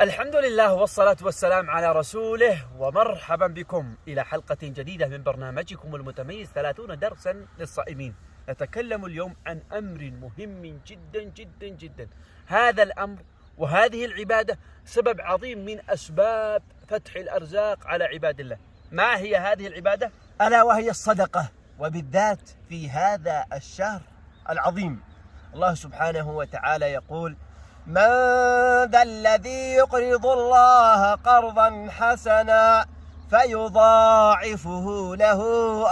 الحمد لله والصلاة والسلام على رسوله، ومرحبا بكم إلى حلقة جديدة من برنامجكم المتميز 30 درسا للصائمين. نتكلم اليوم عن أمر مهم جدا جدا جدا. هذا الأمر وهذه العبادة سبب عظيم من أسباب فتح الأرزاق على عباد الله. ما هي هذه العبادة؟ ألا وهي الصدقة، وبالذات في هذا الشهر العظيم. الله سبحانه وتعالى يقول: من ذا الذي يقرض الله قرضا حسنا فيضاعفه له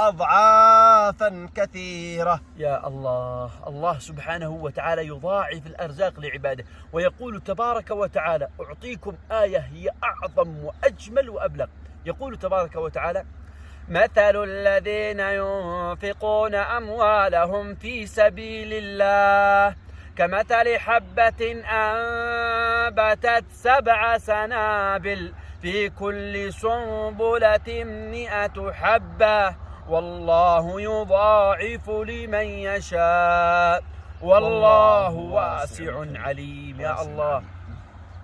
أضعافا كثيرة. يا الله، الله سبحانه وتعالى يضاعف الأرزاق لعباده، ويقول تبارك وتعالى: أعطيكم آية هي أعظم وأجمل وأبلغ. يقول تبارك وتعالى: مثل الذين ينفقون أموالهم في سبيل الله كمثل حبة أنبتت 7 سنابل في كل سنبلة 100 حبة والله يضاعف لمن يشاء والله واسع عليم. يا الله،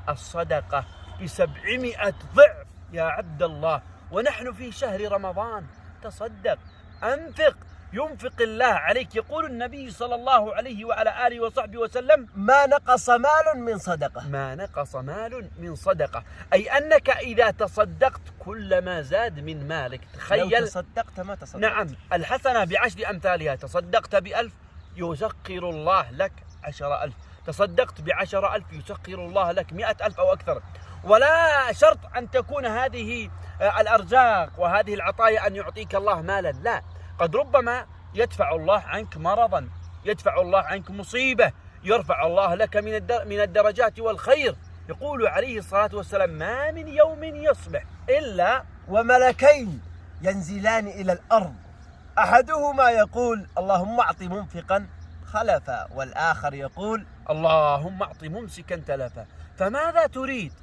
الصدقة ب700 ضعف يا عبد الله، ونحن في شهر رمضان. تصدق، أنفق، ينفق الله عليك. يقول النبي صلى الله عليه وعلى آله وصحبه وسلم: ما نقص مال من صدقة. ما نقص مال من صدقة، أي أنك إذا تصدقت كلما زاد من مالك. تخيل، لو تصدقت ما تصدقت. نعم، الحسنة ب10 أمثالها. تصدقت ب1000 يسخر الله لك 10,000. تصدقت ب10,000 يسخر الله لك 100,000 أو أكثر. ولا شرط أن تكون هذه الأرزاق وهذه العطايا أن يعطيك الله مالا، لا، قد ربما يدفع الله عنك مرضا، يدفع الله عنك مصيبة، يرفع الله لك من الدرجات والخير. يقول عليه الصلاة والسلام: ما من يوم يصبح إلا وملكين ينزلان إلى الأرض، أحدهما يقول: اللهم أعط منفقا خلفا، والآخر يقول: اللهم أعط ممسكا تلفا. فماذا تريد؟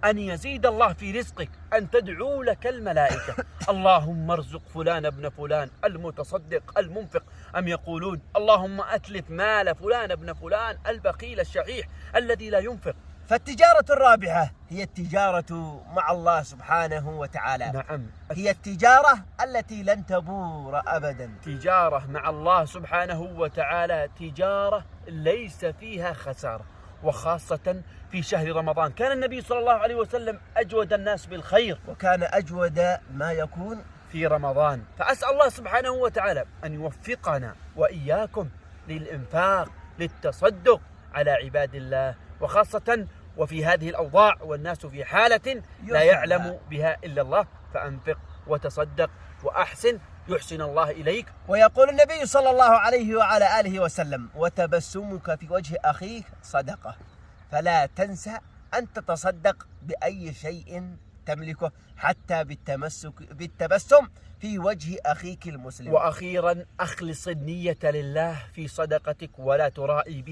أن يزيد الله في رزقك، أن تدعو لك الملائكة: اللهم ارزق فلان ابن فلان المتصدق المنفق، أم يقولون: اللهم أتلف مال فلان ابن فلان البخيل الشحيح الذي لا ينفق. فالتجارة الرابحة هي التجارة مع الله سبحانه وتعالى. نعم، هي التجارة التي لن تبور أبدا. تجارة مع الله سبحانه وتعالى تجارة ليس فيها خسارة، وخاصة في شهر رمضان. كان النبي صلى الله عليه وسلم أجود الناس بالخير، وكان أجود ما يكون في رمضان. فأسأل الله سبحانه وتعالى أن يوفقنا وإياكم للإنفاق، للتصدق على عباد الله، وخاصة وفي هذه الأوضاع والناس في حالة لا يعلم بها إلا الله. فأنفق وتصدق وأحسن يحسن الله إليك. ويقول النبي صلى الله عليه وعلى آله وسلم: وتبسمك في وجه أخيك صدقة، فلا تنسى أن تتصدق بأي شيء تملكه، حتى بالتبسم في وجه أخيك المسلم. وأخيرا، أخلص النية لله في صدقتك، ولا ترائي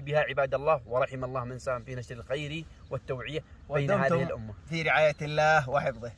بها عباد الله. ورحم الله من ساهم في نشر الخير والتوعية بين هذه الأمة. في رعاية الله وحفظه.